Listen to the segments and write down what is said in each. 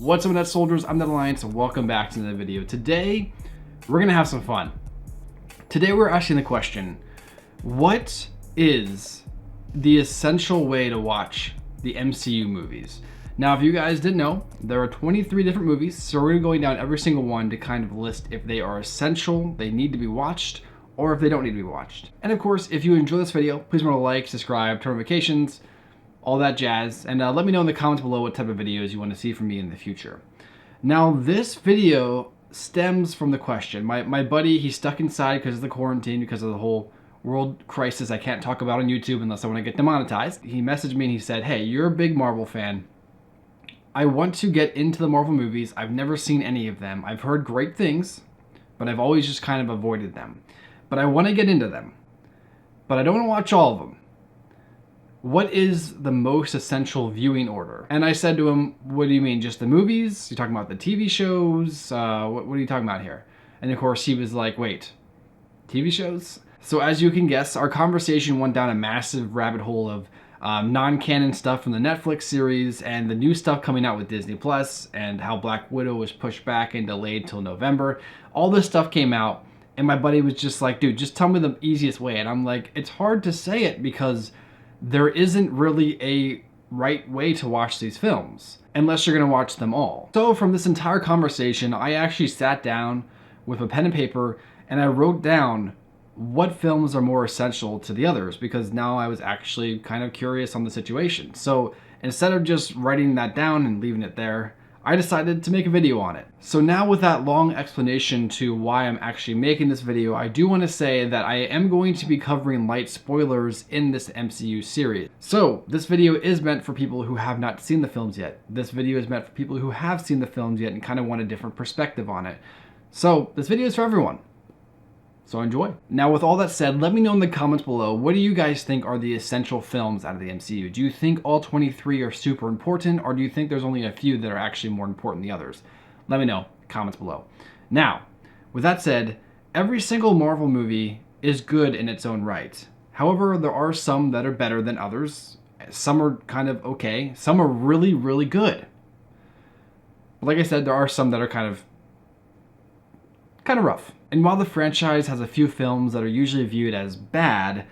What's up, Net Soldiers? I'm Net Alliance, and welcome back to another video. Today, we're gonna have some fun. Today, we're asking the question, what is the essential way to watch the MCU movies? Now, if you guys didn't know, there are 23 different movies, so we're gonna be going down every single one to kind of list if they are essential, they need to be watched, or if they don't need to be watched. And of course, if you enjoy this video, please remember to like, subscribe, turn notifications, all that jazz, and let me know in the comments below what type of videos you want to see from me in the future. Now, this video stems from the question. My buddy, he's stuck inside because of the quarantine, because of the whole world crisis I can't talk about on YouTube unless I want to get demonetized. He messaged me and he said, hey, you're a big Marvel fan. I want to get into the Marvel movies. I've never seen any of them. I've heard great things, but I've always just kind of avoided them. But I want to get into them. But I don't want to watch all of them. What is the most essential viewing order? And I said to him, what do you mean, just the movies? You're talking about the TV shows? What are you talking about here? And of course he was like, wait, TV shows? So as you can guess, our conversation went down a massive rabbit hole of non-canon stuff from the Netflix series and the new stuff coming out with Disney Plus and how Black Widow was pushed back and delayed till November. All this stuff came out and my buddy was just like, dude, just tell me the easiest way. And I'm like, it's hard to say it because there isn't really a right way to watch these films unless you're going to watch them all. So from this entire conversation, I actually sat down with a pen and paper and I wrote down what films are more essential to the others because now I was actually kind of curious on the situation. So instead of just writing that down and leaving it there, I decided to make a video on it. So now with that long explanation to why I'm actually making this video, I do want to say that I am going to be covering light spoilers in this MCU series. So this video is meant for people who have not seen the films yet. This video is meant for people who have seen the films yet and kind of want a different perspective on it. So this video is for everyone. So enjoy. Now with all that said, let me know in the comments below, what do you guys think are the essential films out of the MCU? Do you think all 23 are super important, or do you think there's only a few that are actually more important than the others? Let me know, comments below. Now, with that said, every single Marvel movie is good in its own right. However, there are some that are better than others. Some are kind of okay. Some are really, really good. But like I said, there are some that are kind of rough. And while the franchise has a few films that are usually viewed as bad,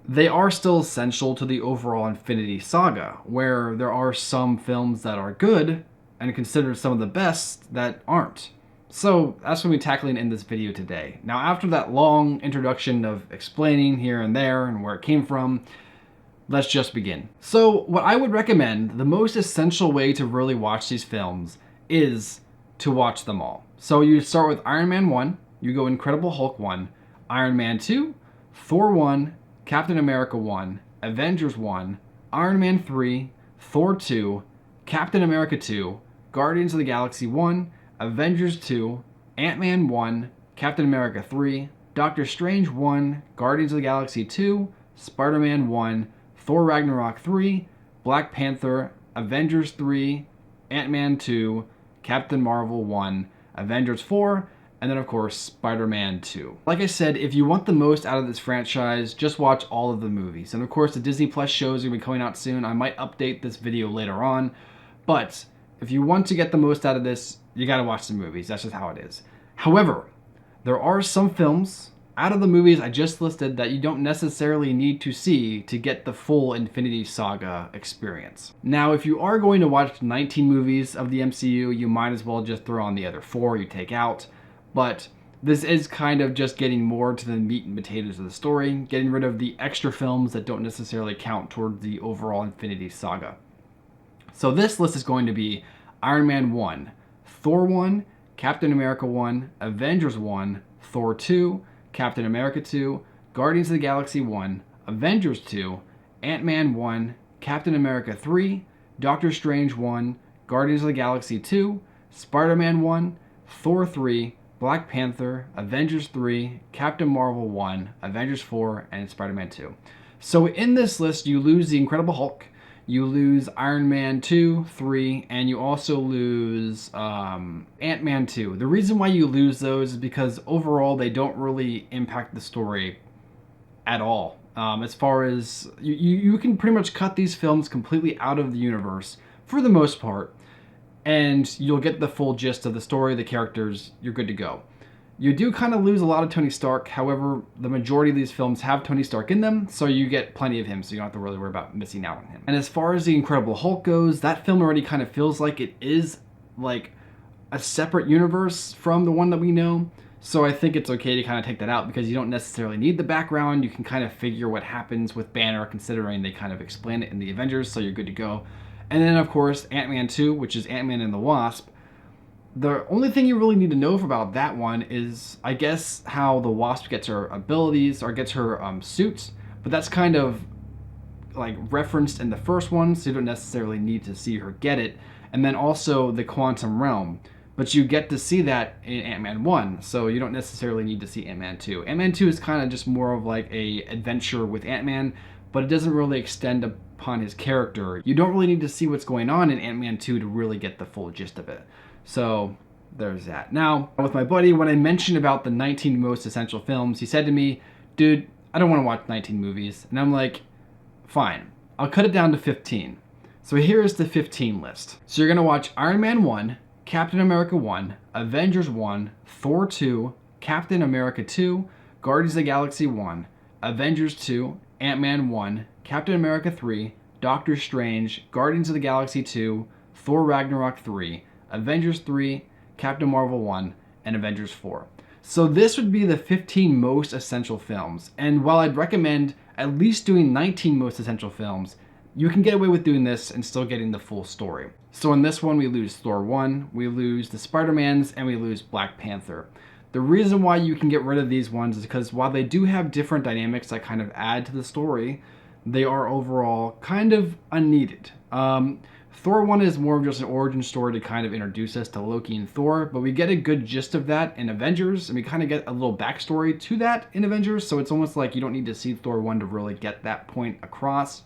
they are still essential to the overall Infinity Saga, where there are some films that are good and considered some of the best that aren't. So that's what we're tackling in this video today. Now, after that long introduction of explaining here and there and where it came from, let's just begin. So what I would recommend, the most essential way to really watch these films is to watch them all. So you start with Iron Man 1, you go Incredible Hulk 1, Iron Man 2, Thor 1, Captain America 1, Avengers 1, Iron Man 3, Thor 2, Captain America 2, Guardians of the Galaxy 1, Avengers 2, Ant-Man 1, Captain America 3, Doctor Strange 1, Guardians of the Galaxy 2, Spider-Man 1, Thor Ragnarok 3, Black Panther, Avengers 3, Ant-Man 2, Captain Marvel 1, Avengers 4, and then of course Spider-Man 2. Like I said, if you want the most out of this franchise, just watch all of the movies. And of course the Disney Plus shows are going to be coming out soon. I might update this video later on, but if you want to get the most out of this, you got to watch the movies. That's just how it is. However, there are some films out of the movies I just listed that you don't necessarily need to see to get the full Infinity Saga experience. Now, if you are going to watch 19 movies of the MCU, you might as well just throw on the other 4 you take out. But this is kind of just getting more to the meat and potatoes of the story, getting rid of the extra films that don't necessarily count towards the overall Infinity Saga. So this list is going to be Iron Man 1, Thor 1, Captain America 1, Avengers 1, Thor 2, Captain America 2, Guardians of the Galaxy 1, Avengers 2, Ant-Man 1, Captain America 3, Doctor Strange 1, Guardians of the Galaxy 2, Spider-Man 1, Thor 3, Black Panther, Avengers 3, Captain Marvel 1, Avengers 4, and Spider-Man 2. So in this list, you lose the Incredible Hulk, you lose Iron Man 2, 3, and you also lose Ant-Man 2. The reason why you lose those is because overall they don't really impact the story at all. As far as, you can pretty much cut these films completely out of the universe for the most part. and you'll get the full gist of the story, the characters, you're good to go. You do kind of lose a lot of Tony Stark. However, the majority of these films have Tony Stark in them, so you get plenty of him, so you don't have to really worry about missing out on him. And as far as the Incredible Hulk goes, that film already kind of feels like it is like a separate universe from the one that we know. So I think it's okay to kind of take that out because you don't necessarily need the background. You can kind of figure what happens with Banner, considering they kind of explain it in the Avengers, so you're good to go. And then, of course, Ant-Man 2, which is Ant-Man and the Wasp. The only thing you really need to know about that one is, I guess, how the Wasp gets her abilities or gets her suits, but that's kind of like referenced in the first one, so you don't necessarily need to see her get it. And then also the quantum realm, but you get to see that in Ant-Man 1, so you don't necessarily need to see Ant-Man 2. Ant-Man 2 is kind of just more of like a adventure with Ant-Man, but it doesn't really extend upon his character. You don't really need to see what's going on in Ant-Man 2 to really get the full gist of it. So there's that. Now, with my buddy, when I mentioned about the 19 most essential films, he said to me, dude, I don't want to watch 19 movies. And I'm like, fine, I'll cut it down to 15. So here's the 15 list. So you're going to watch Iron Man 1, Captain America 1, Avengers 1, Thor 2, Captain America 2, Guardians of the Galaxy 1, Avengers 2, Ant-Man 1, Captain America 3, Doctor Strange, Guardians of the Galaxy 2, Thor Ragnarok 3, Avengers 3, Captain Marvel 1, and Avengers 4. So this would be the 15 most essential films. And while I'd recommend at least doing 19 most essential films, you can get away with doing this and still getting the full story. So in this one, we lose Thor 1, we lose the Spider-Mans, and we lose Black Panther. The reason why you can get rid of these ones is because while they do have different dynamics that kind of add to the story, they are overall kind of unneeded. Thor 1 is more of just an origin story to kind of introduce us to Loki and Thor, but we get a good gist of that in Avengers, and we kind of get a little backstory to that in Avengers, so it's almost like you don't need to see Thor 1 to really get that point across.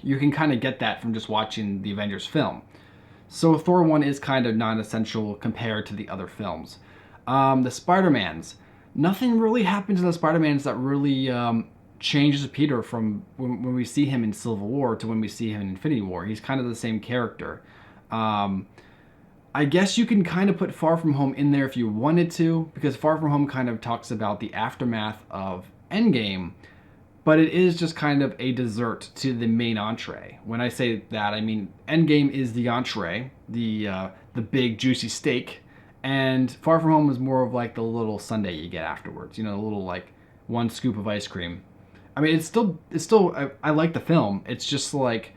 You can kind of get that from just watching the Avengers film. So Thor 1 is kind of non-essential compared to the other films. The Spider-Mans. Nothing really happens in the Spider-Mans that really changes Peter from when we see him in Civil War to when we see him in Infinity War. He's kind of the same character. I guess you can kind of put Far From Home in there if you wanted to, because Far From Home kind of talks about the aftermath of Endgame, but it is just kind of a dessert to the main entree. When I say that, I mean Endgame is the entree, the big juicy steak, and Far From Home is more of like the little sundae you get afterwards. You know, a little like one scoop of ice cream. I mean, it's still. I like the film. It's just like,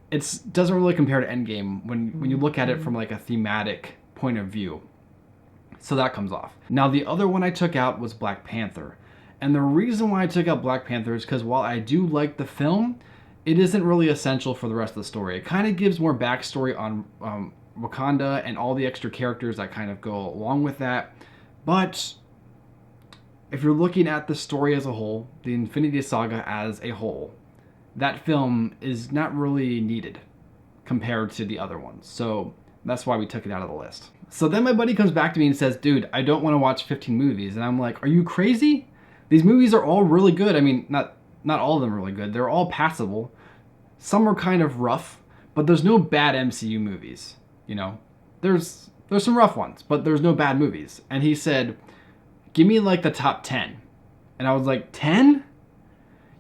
it doesn't really compare to Endgame when you look at it from like a thematic point of view. So that comes off. Now the other one I took out was Black Panther, and the reason why I took out Black Panther is because while I do like the film, it isn't really essential for the rest of the story. It kind of gives more backstory on Wakanda and all the extra characters that kind of go along with that, but if you're looking at the story as a whole, the Infinity Saga as a whole, that film is not really needed compared to the other ones. So that's why we took it out of the list. So then my buddy comes back to me and says, dude, I don't want to watch 15 movies. And I'm like, are you crazy? These movies are all really good. I mean, not all of them are really good. They're all passable. Some are kind of rough, but there's no bad MCU movies. You know, there's some rough ones, but there's no bad movies. And he said, give me like the top 10. And I was like, 10?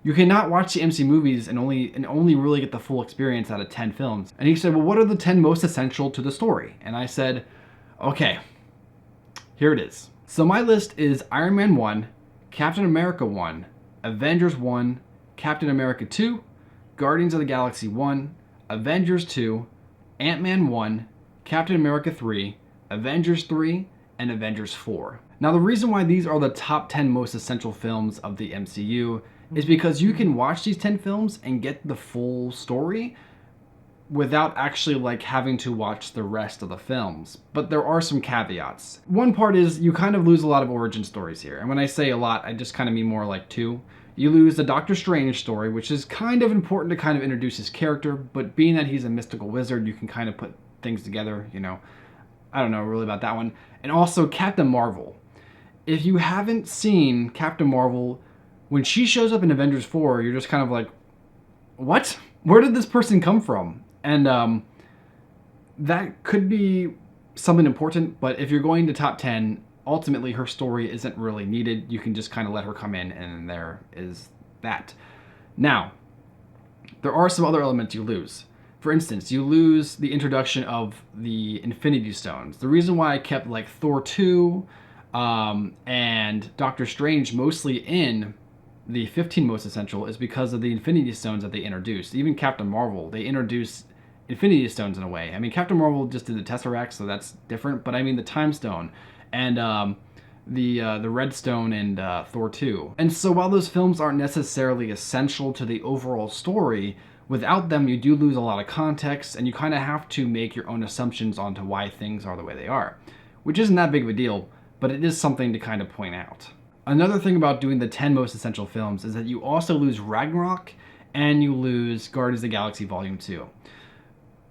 You cannot watch the MCU movies and only really get the full experience out of 10 films. And he said, well, what are the 10 most essential to the story? And I said, okay, here it is. So my list is Iron Man 1, Captain America 1, Avengers 1, Captain America 2, Guardians of the Galaxy 1, Avengers 2, Ant-Man 1, Captain America 3, Avengers 3, and Avengers 4. Now, the reason why these are the top 10 most essential films of the MCU is because you can watch these 10 films and get the full story without actually like having to watch the rest of the films. But there are some caveats. One part is you kind of lose a lot of origin stories here. And when I say a lot, I just kind of mean more like two. You lose the Doctor Strange story, which is kind of important to kind of introduce his character, but being that he's a mystical wizard, you can kind of put things together, you know. I don't know really about that one. And also Captain Marvel. If you haven't seen Captain Marvel, when she shows up in Avengers 4, you're just kind of like, what? Where did this person come from? And that could be something important, but if you're going to top 10, ultimately her story isn't really needed. You can just kind of let her come in, and there is that. Now, there are some other elements you lose. For instance, you lose the introduction of the Infinity Stones. The reason why I kept like Thor 2 and Doctor Strange mostly in the 15 most essential is because of the Infinity Stones that they introduced. Even Captain Marvel, they introduced Infinity Stones in a way. I mean, Captain Marvel just did the Tesseract, so that's different. But I mean, the Time Stone and the Red Stone and Thor 2. And so while those films aren't necessarily essential to the overall story, without them you do lose a lot of context, and you kind of have to make your own assumptions onto why things are the way they are, which isn't that big of a deal, but it is something to kind of point out. Another thing about doing the 10 most essential films is that you also lose Ragnarok and you lose Guardians of the Galaxy Volume 2.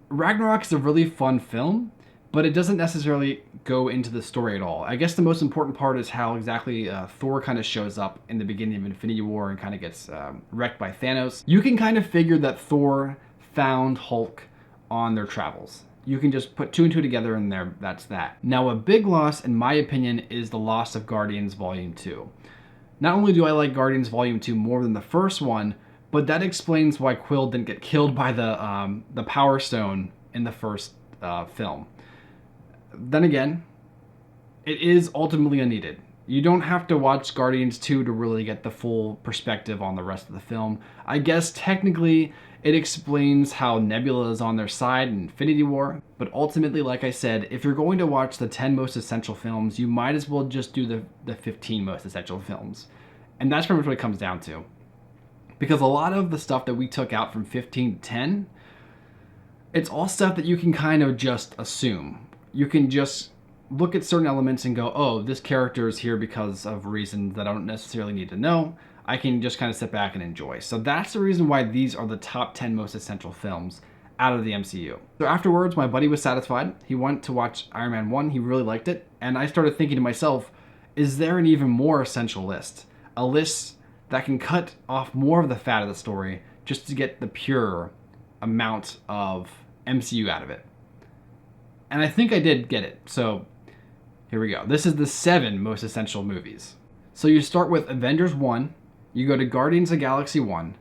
Ragnarok is a really fun film, but it doesn't necessarily go into the story at all. I guess the most important part is how exactly Thor kind of shows up in the beginning of Infinity War and kind of gets wrecked by Thanos. You can kind of figure that Thor found Hulk on their travels. You can just put 2 and 2 together, and there, that's that. Now, a big loss, in my opinion, is the loss of Guardians Volume 2. Not only do I like Guardians Volume 2 more than the first one, but that explains why Quill didn't get killed by the Power Stone in the first film. Then again, it is ultimately unneeded. You don't have to watch Guardians 2 to really get the full perspective on the rest of the film. I guess technically it explains how Nebula is on their side in Infinity War, but ultimately, like I said, if you're going to watch the 10 most essential films, you might as well just do the 15 most essential films. And that's pretty much what it comes down to. Because a lot of the stuff that we took out from 15 to 10, it's all stuff that you can kind of just assume. You can just look at certain elements and go, oh, this character is here because of reasons that I don't necessarily need to know. I can just kind of sit back and enjoy. So that's the reason why these are the top 10 most essential films out of the MCU. So afterwards, my buddy was satisfied. He went to watch Iron Man 1. He really liked it. And I started thinking to myself, is there an even more essential list? A list that can cut off more of the fat of the story just to get the pure amount of MCU out of it. And I think I did get it. So here we go. This is the 7 most essential movies. So you start with Avengers 1, you go to Guardians of the Galaxy 1,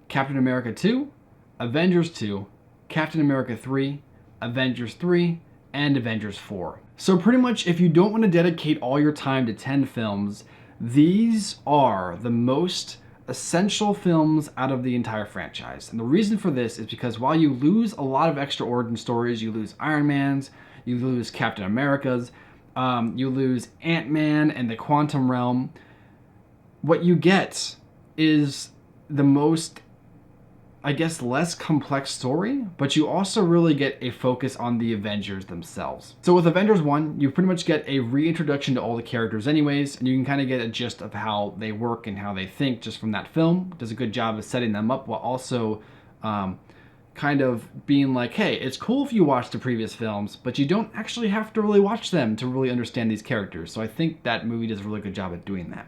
Captain America 2, Avengers 2, Captain America 3, Avengers 3, and Avengers 4. So pretty much if you don't want to dedicate all your time to 10 films, these are the most essential films out of the entire franchise. And the reason for this is because while you lose a lot of extra origin stories, you lose Iron Man's, you lose Captain America's, you lose Ant-Man and the Quantum Realm, what you get is the most, I guess, less complex story, but you also really get a focus on the Avengers themselves. So with Avengers 1, you pretty much get a reintroduction to all the characters anyways, and you can kind of get a gist of how they work and how they think just from that film. It does a good job of setting them up while also kind of being like, hey, it's cool if you watch the previous films, but you don't actually have to really watch them to really understand these characters. So I think that movie does a really good job at doing that.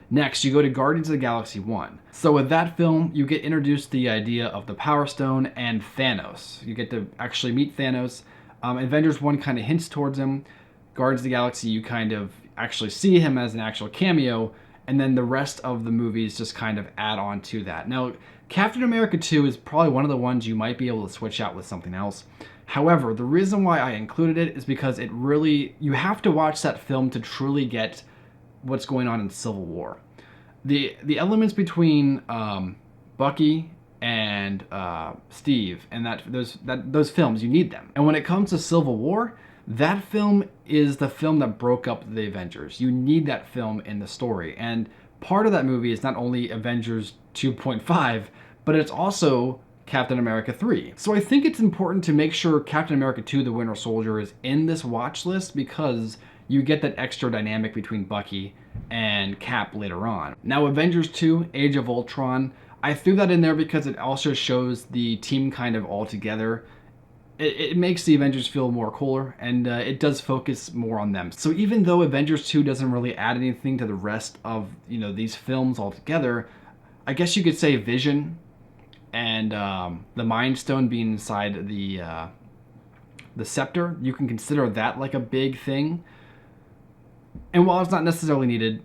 Next, you go to Guardians of the Galaxy 1. So with that film, you get introduced to the idea of the Power Stone and Thanos. You get to actually meet Thanos. Avengers 1 kind of hints towards him. Guardians of the Galaxy, you kind of actually see him as an actual cameo, and then the rest of the movies just kind of add on to that. Now, Captain America 2 is probably one of the ones you might be able to switch out with something else. However, the reason why I included it is because it really, you have to watch that film to truly get what's going on in Civil War. The elements between Bucky and Steve and those films, you need them. And when it comes to Civil War, that film is the film that broke up the Avengers. You need that film in the story. And part of that movie is not only Avengers 2.5, but it's also Captain America 3. So I think it's important to make sure Captain America 2, The Winter Soldier, is in this watch list because you get that extra dynamic between Bucky and Cap later on. Now, Avengers 2, Age of Ultron, I threw that in there because it also shows the team kind of all together. It makes the Avengers feel more cooler, and it does focus more on them. So even though Avengers 2 doesn't really add anything to the rest of, these films altogether, I guess you could say Vision and the Mind Stone being inside the the scepter. You can consider that like a big thing. And while it's not necessarily needed,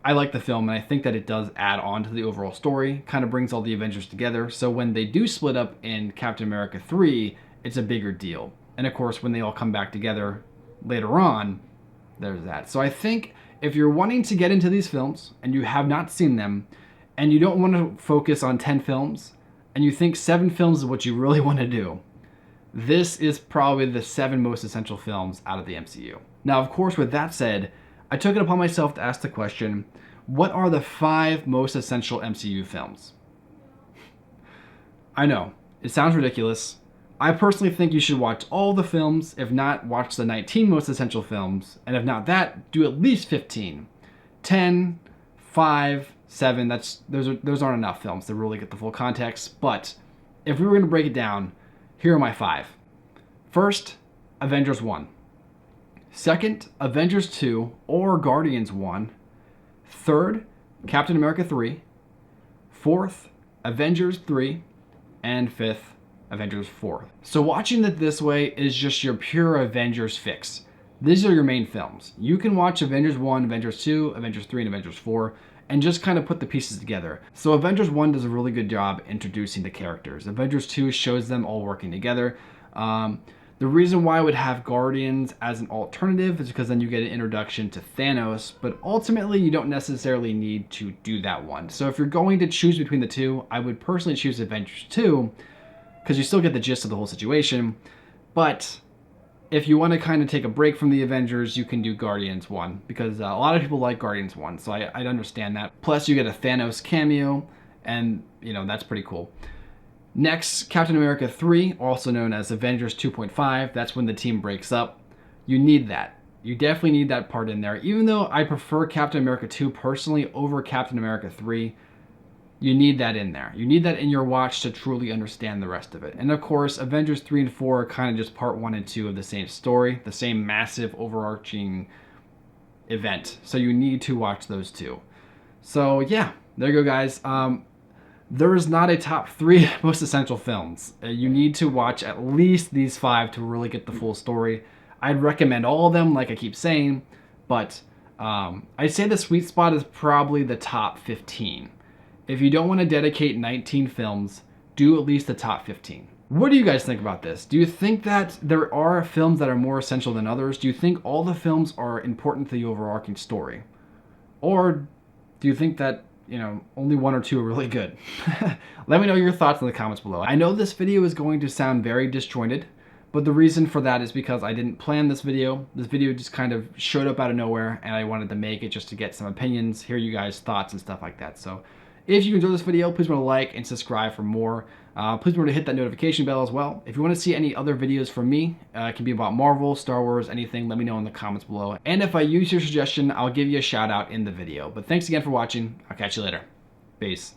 I like the film, and I think that it does add on to the overall story, kind of brings all the Avengers together. So when they do split up in Captain America 3, it's a bigger deal. And of course, when they all come back together later on, there's that. So I think if you're wanting to get into these films and you have not seen them, and you don't want to focus on 10 films, and you think 7 films is what you really want to do, this is probably the 7 most essential films out of the MCU. Now, of course, with that said, I took it upon myself to ask the question, what are the 5 most essential MCU films? I know, it sounds ridiculous. I personally think you should watch all the films. If not, watch the 19 most essential films. And if not that, do at least 15. 10, 5, 7, those aren't enough films to really get the full context. But if we were going to break it down, here are my 5. First, Avengers 1. Second, Avengers 2 or Guardians 1. Third, Captain America 3. Fourth, Avengers 3. And fifth, Avengers 4. So watching it this way is just your pure Avengers fix. These are your main films. You can watch Avengers 1, Avengers 2, Avengers 3, and Avengers 4, and just kind of put the pieces together. So Avengers 1 does a really good job introducing the characters. Avengers 2 shows them all working together. The reason why I would have Guardians as an alternative is because then you get an introduction to Thanos, but ultimately you don't necessarily need to do that one. So if you're going to choose between the two, I would personally choose Avengers 2, because you still get the gist of the whole situation. But if you want to kind of take a break from the Avengers, you can do Guardians 1, because a lot of people like Guardians 1, so I'd understand that. Plus you get a Thanos cameo, and that's pretty cool. Next, Captain America 3, also known as Avengers 2.5, that's when the team breaks up. You need that. You definitely need that part in there. Even though I prefer Captain America 2 personally over Captain America 3, you need that in there. You need that in your watch to truly understand the rest of it. And of course, Avengers 3 and 4 are kind of just part 1 and 2 of the same story, the same massive overarching event. So you need to watch those two. So yeah, there you go, guys. There is not a top 3 most essential films. You need to watch at least these 5 to really get the full story. I'd recommend all of them, like I keep saying, but I'd say the sweet spot is probably the top 15. If you don't want to dedicate 19 films, do at least the top 15. What do you guys think about this? Do you think that there are films that are more essential than others? Do you think all the films are important to the overarching story? Or do you think that only 1 or 2 are really good? Let me know your thoughts in the comments below. I know this video is going to sound very disjointed, but the reason for that is because I didn't plan this video. This video just kind of showed up out of nowhere, and I wanted to make it just to get some opinions, hear you guys' thoughts and stuff like that. So if you enjoyed this video, please remember to like and subscribe for more. Please remember to hit that notification bell as well. If you want to see any other videos from me, it can be about Marvel, Star Wars, anything, let me know in the comments below. And if I use your suggestion, I'll give you a shout out in the video. But thanks again for watching. I'll catch you later. Peace.